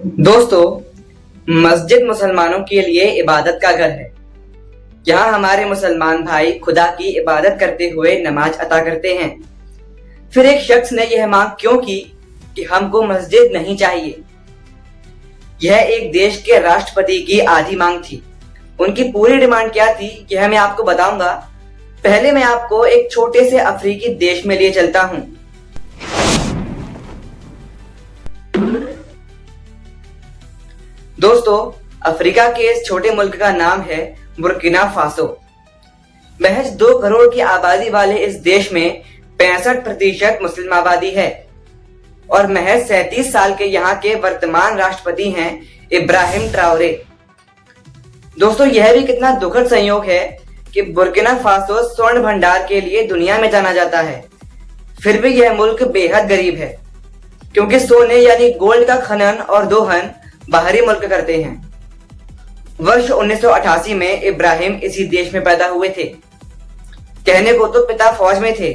दोस्तों, मस्जिद मुसलमानों के लिए इबादत का घर है। यहाँ हमारे मुसलमान भाई खुदा की इबादत करते हुए नमाज अता करते हैं। फिर एक शख्स ने यह मांग क्यों की कि हमको मस्जिद नहीं चाहिए। यह एक देश के राष्ट्रपति की आधी मांग थी। उनकी पूरी डिमांड क्या थी यह मैं आपको बताऊंगा। पहले मैं आपको एक छोटे से अफ्रीकी देश में लिए चलता हूँ। दोस्तों, अफ्रीका के इस छोटे मुल्क का नाम है बुर्किना फासो। महज 2 करोड़ की आबादी वाले इस देश में 65% मुस्लिम आबादी है और महज 37 साल के यहाँ के वर्तमान राष्ट्रपति हैं इब्राहिम ट्राओरे। दोस्तों, यह भी कितना दुखद संयोग है कि बुर्किना फासो स्वर्ण भंडार के लिए दुनिया में जाना जाता है, फिर भी यह मुल्क बेहद गरीब है क्योंकि सोने यानी गोल्ड का खनन और दोहन बाहरी मुल्क करते हैं। वर्ष 1988 में इब्राहिम इसी देश में पैदा हुए थे। कहने को तो पिता फौज में थे,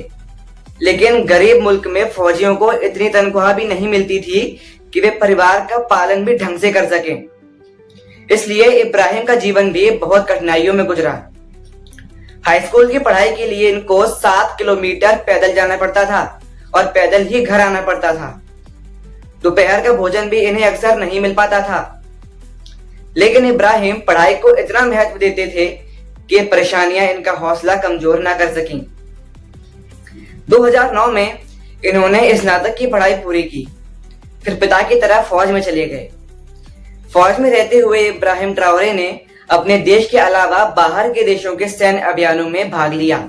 लेकिन गरीब मुल्क में फौजियों को इतनी तनख्वाह भी नहीं मिलती थी कि वे परिवार का पालन भी ढंग से कर सकें। इसलिए इब्राहिम का जीवन भी बहुत कठिनाइयों में गुजरा। हाई स्कूल की पढ़ाई के लिए इनको 7 किलोमीटर पैदल जाना पड़ता था और पैदल ही घर आना पड़ता था। दोपहर का भोजन भी इन्हें अक्सर नहीं मिल पाता था, लेकिन इब्राहिम पढ़ाई को इतना महत्व देते थे कि परेशानियां इनका हौसला कमजोर ना कर सकीं। 2009 में इन्होंने स्नातक की पढ़ाई पूरी की, फिर पिता की तरह फौज में चले गए। फौज में रहते हुए इब्राहिम ट्राओरे ने अपने देश के अलावा बाहर के देशों के सैन्य अभियानों में भाग लिया।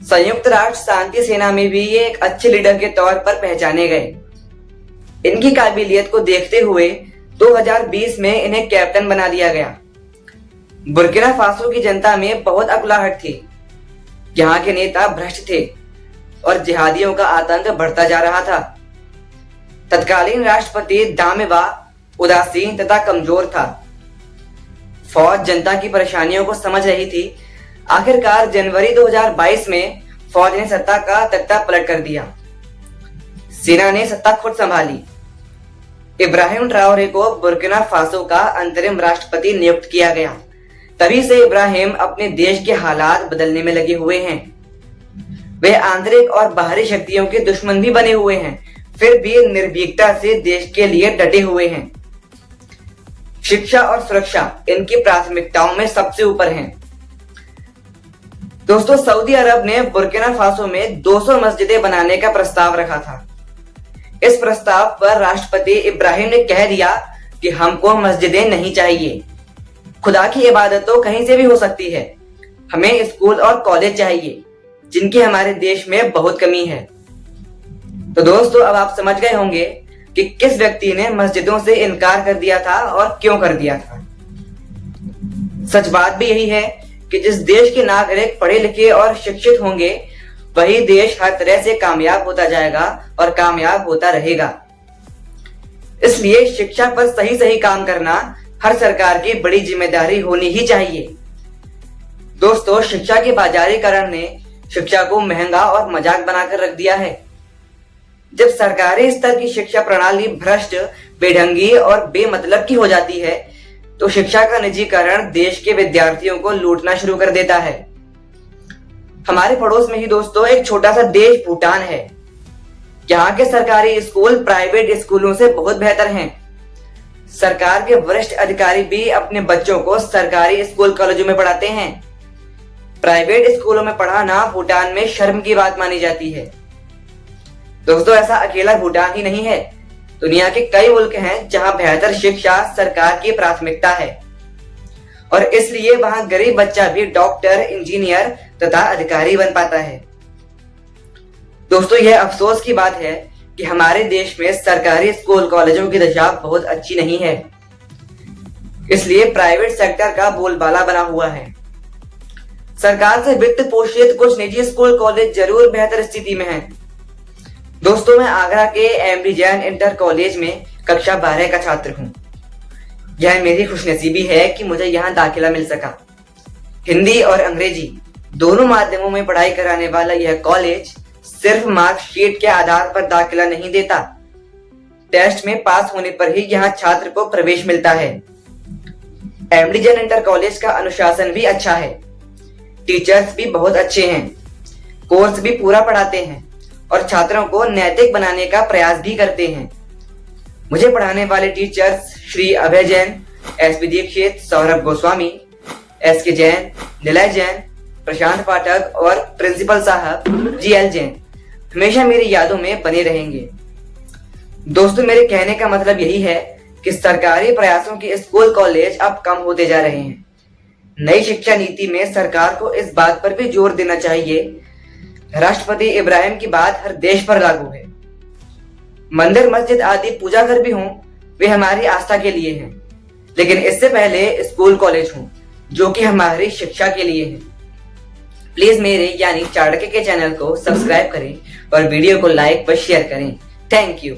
संयुक्त राष्ट्र शांति सेना में भी ये एक अच्छे लीडर के तौर पर पहचाने गए। इनकी काबिलियत को देखते हुए 2020 में इन्हें कैप्टन बना दिया गया। बुर्किना फासो की जनता में बहुत अकुलाहट थी। यहाँ के नेता भ्रष्ट थे और जिहादियों का आतंक बढ़ता जा रहा था। तत्कालीन राष्ट्रपति दामिवा उदासीन तथा कमजोर था। फौज जनता की परेशानियों को समझ रही थी। आखिरकार जनवरी 2022 में फौज ने सत्ता का तख्ता पलट कर दिया। सेना ने सत्ता खुद संभाली। इब्राहिम ट्राओरे को बुर्किना फासो का अंतरिम राष्ट्रपति नियुक्त किया गया। तभी से इब्राहिम अपने देश के हालात बदलने में लगे हुए हैं। वे आंतरिक और बाहरी शक्तियों के दुश्मन भी बने हुए हैं, फिर भी निर्भीकता से देश के लिए डटे हुए हैं। शिक्षा और सुरक्षा इनकी प्राथमिकताओं में सबसे ऊपर हैं। दोस्तों, सऊदी अरब ने बुर्किना फासो में 200 मस्जिदें बनाने का प्रस्ताव रखा था। इस प्रस्ताव पर राष्ट्रपति इब्राहिम ने कह दिया कि हमको मस्जिदें नहीं चाहिए। खुदा की इबादत तो कहीं से भी हो सकती है, हमें स्कूल और कॉलेज चाहिए, जिनकी हमारे देश में बहुत कमी है। तो दोस्तों, अब आप समझ गए होंगे कि किस व्यक्ति ने मस्जिदों से इनकार कर दिया था और क्यों कर दिया था। सच बात भी यही है कि जिस देश के नागरिक पढ़े लिखे और शिक्षित होंगे, वही देश हर तरह से कामयाब होता जाएगा और कामयाब होता रहेगा। इसलिए शिक्षा पर सही सही काम करना हर सरकार की बड़ी जिम्मेदारी होनी ही चाहिए। दोस्तों, शिक्षा के बाजारीकरण ने शिक्षा को महंगा और मजाक बनाकर रख दिया है। जब सरकारी स्तर की शिक्षा प्रणाली भ्रष्ट, बेढंगी और बेमतलब की हो जाती है, तो शिक्षा का निजीकरण देश के विद्यार्थियों को लूटना शुरू कर देता है। हमारे पड़ोस में ही दोस्तों एक छोटा सा देश भूटान है। यहाँ के सरकारी स्कूल प्राइवेट स्कूलों से बहुत बेहतर हैं। सरकार के वरिष्ठ अधिकारी भी अपने बच्चों को सरकारी स्कूल कॉलेजों में पढ़ाते हैं। प्राइवेट स्कूलों में पढ़ाना भूटान में शर्म की बात मानी जाती है। दोस्तों, ऐसा अकेला भूटान ही नहीं है। दुनिया के कई मुल्क हैं जहां बेहतर शिक्षा सरकार की प्राथमिकता है और इसलिए वहां गरीब बच्चा भी डॉक्टर, इंजीनियर तथा अधिकारी बन पाता है। दोस्तों, यह अफसोस की बात है कि हमारे देश में सरकारी स्कूल कॉलेजों की दशा बहुत अच्छी नहीं है। इसलिए प्राइवेट सेक्टर का बोलबाला बना हुआ है। सरकार से वित्त पोषित कुछ निजी स्कूल कॉलेज जरूर बेहतर स्थिति में हैं। दोस्तों, मैं आगरा के एमडी जैन इंटर कॉलेज में कक्षा 12 का छात्र हूँ। यह मेरी खुशनसीबी है कि मुझे यहाँ दाखिला मिल सका। हिंदी और अंग्रेजी दोनों माध्यमों में पढ़ाई कराने वाला यह कॉलेज सिर्फ मार्कशीट के आधार पर दाखिला नहीं देता, टेस्ट में पास होने पर ही यहाँ छात्र को प्रवेश मिलता है। एमडी जैन इंटर कॉलेज का अनुशासन भी अच्छा है, टीचर्स भी बहुत अच्छे हैं, कोर्स भी पूरा पढ़ाते हैं और छात्रों को नैतिक बनाने का प्रयास भी करते हैं। मुझे पढ़ाने वाले teachers Shri Abhay Jain, SP Dixit, Saurabh Goswami, SK Jain, निलय जैन, प्रशांत पाठक और प्रिंसिपल साहब जीएल जैन हमेशा मेरी यादों में बने रहेंगे। दोस्तों, मेरे कहने का मतलब यही है कि सरकारी प्रयासों के स्कूल कॉलेज अब कम होते जा रहे हैं। नई शिक्षा नीति में सरकार को इस बात पर भी जोर देना चाहिए, राष्ट्रपति इब्राहिम की बात हर देश पर लागू है। मंदिर, मस्जिद आदि पूजा घर भी हों, वे हमारी आस्था के लिए हैं, लेकिन इससे पहले स्कूल कॉलेज हों जो कि हमारी शिक्षा के लिए है। प्लीज मेरे यानी चाणक्य के चैनल को सब्सक्राइब करें और वीडियो को लाइक व शेयर करें। Thank you.